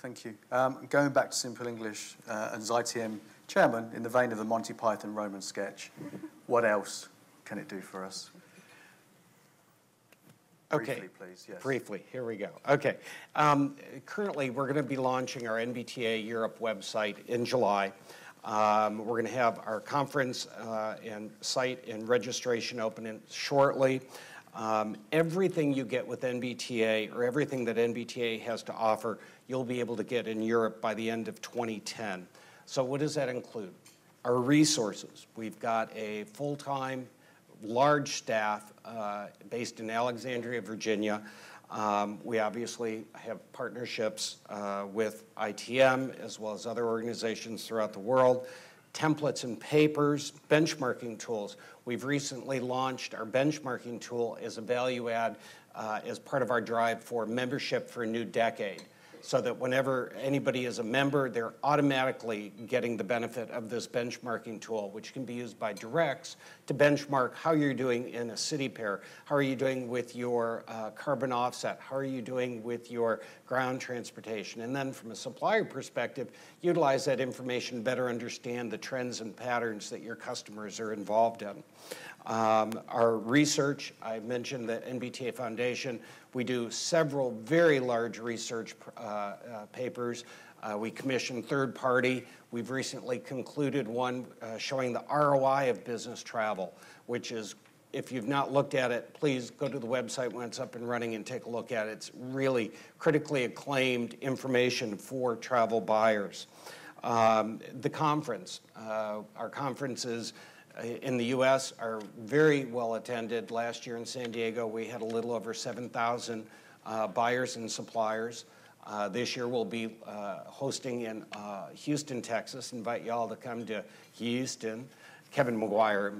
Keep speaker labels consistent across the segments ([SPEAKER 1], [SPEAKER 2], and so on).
[SPEAKER 1] thank you. Going back to simple English, as ITM chairman, in the vein of the Monty Python Roman sketch, what else can it do for us?
[SPEAKER 2] Okay.
[SPEAKER 1] Briefly, please. Yes.
[SPEAKER 2] Briefly, here we go. Okay. Currently, we're going to be launching our NBTA Europe website in July. We're going to have our conference and site and registration open shortly. Everything you get with NBTA, or everything that NBTA has to offer, you'll be able to get in Europe by the end of 2010. So what does that include? Our resources. We've got a full-time, large staff based in Alexandria, Virginia. We obviously have partnerships with ITM as well as other organizations throughout the world. Templates and papers, benchmarking tools. We've recently launched our benchmarking tool as a value add as part of our drive for membership for a new decade, so that whenever anybody is a member, they're automatically getting the benefit of this benchmarking tool, which can be used by directs to benchmark how you're doing in a city pair, how are you doing with your carbon offset, how are you doing with your ground transportation, and then from a supplier perspective, utilize that information to better understand the trends and patterns that your customers are involved in. Our research, I mentioned the NBTA Foundation. We do several very large research papers. We commission third party. We've recently concluded one showing the ROI of business travel, which is, if you've not looked at it, please go to the website when it's up and running and take a look at it. It's really critically acclaimed information for travel buyers. The conference, our conferences in the U.S. are very well attended. Last year in San Diego, we had a little over 7,000 buyers and suppliers. This year we'll be hosting in Houston, Texas. Invite you all to come to Houston. Kevin McGuire,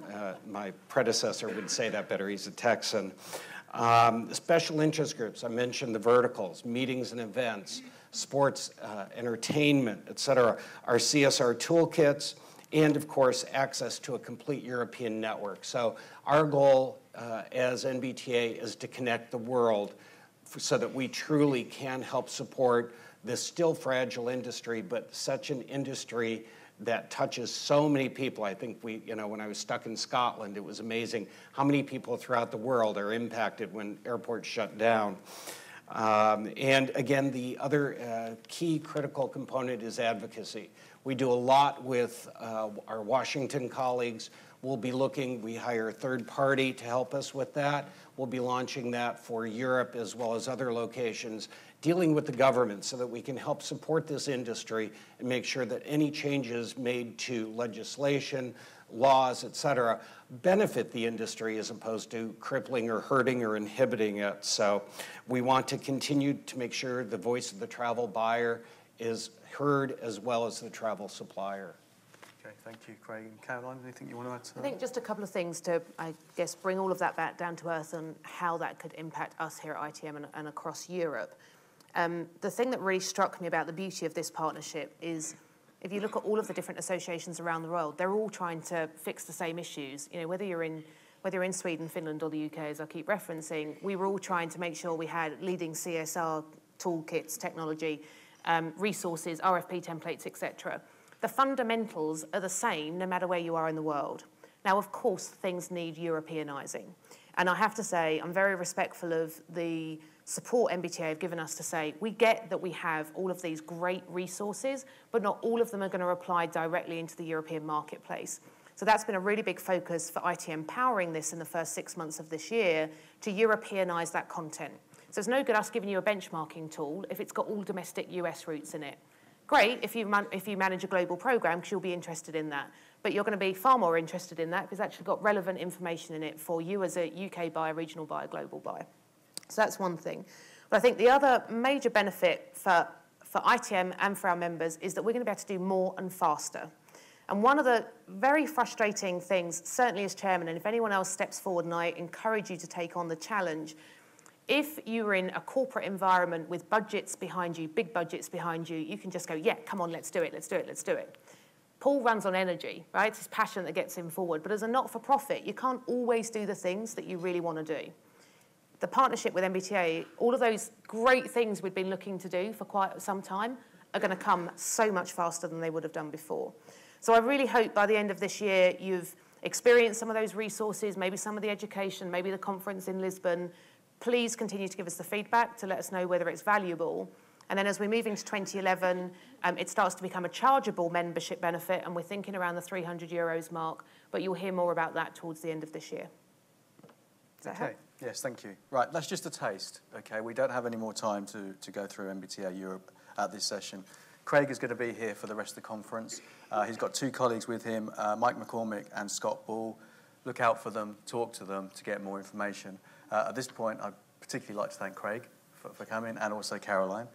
[SPEAKER 2] my predecessor, would say that better. He's a Texan. Special interest groups, I mentioned the verticals, meetings and events, sports, entertainment, et cetera. Our CSR toolkits, and of course, access to a complete European network. So our goal as NBTA is to connect the world so that we truly can help support this still fragile industry, but such an industry that touches so many people. I think when I was stuck in Scotland, it was amazing how many people throughout the world are impacted when airports shut down. And again, the other key critical component is advocacy. We do a lot with our Washington colleagues. We hire a third party to help us with that. We'll be launching that for Europe as well as other locations, dealing with the government so that we can help support this industry and make sure that any changes made to legislation, laws, et cetera, benefit the industry as opposed to crippling or hurting or inhibiting it. So we want to continue to make sure the voice of the travel buyer is heard as well as the travel supplier.
[SPEAKER 1] Okay, thank you, Craig. And Caroline, anything you want to add to that?
[SPEAKER 3] I think just a couple of things to, I guess, bring all of that back down to earth and how that could impact us here at ITM and across Europe. The thing that really struck me about the beauty of this partnership is, if you look at all of the different associations around the world, they're all trying to fix the same issues. You know, whether you're in Sweden, Finland, or the UK, as I keep referencing, we were all trying to make sure we had leading CSR toolkits, technology, resources, RFP templates, etc. The fundamentals are the same no matter where you are in the world. Now, of course, things need Europeanizing. And I have to say, I'm very respectful of the support NBTA have given us to say, we get that we have all of these great resources, but not all of them are going to apply directly into the European marketplace. So that's been a really big focus for ITM powering this in the first 6 months of this year to Europeanize that content. So it's no good us giving you a benchmarking tool if it's got all domestic US roots in it. Great if you manage a global program, because you'll be interested in that. But you're going to be far more interested in that because it's actually got relevant information in it for you as a UK buyer, regional buyer, global buyer. So that's one thing. But I think the other major benefit for ITM and for our members is that we're going to be able to do more and faster. And one of the very frustrating things, certainly as chairman, and if anyone else steps forward, and I encourage you to take on the challenge, if you're in a corporate environment with budgets behind you, big budgets behind you, you can just go, yeah, come on, let's do it, let's do it, let's do it. Paul runs on energy, right? It's his passion that gets him forward. But as a not-for-profit, you can't always do the things that you really want to do. The partnership with NBTA, all of those great things we've been looking to do for quite some time are going to come so much faster than they would have done before. So I really hope by the end of this year you've experienced some of those resources, maybe some of the education, maybe the conference in Lisbon. Please continue to give us the feedback to let us know whether it's valuable. And then as we move into 2011, it starts to become a chargeable membership benefit, and we're thinking around the €300 mark, but you'll hear more about that towards the end of this year. Does that help?
[SPEAKER 1] Yes, thank you. Right, that's just a taste, okay? We don't have any more time to go through NBTA Europe at this session. Craig is going to be here for the rest of the conference. He's got 2 colleagues with him, Mike McCormick and Scott Ball. Look out for them, talk to them to get more information. At this point, I'd particularly like to thank Craig for coming, and also Caroline.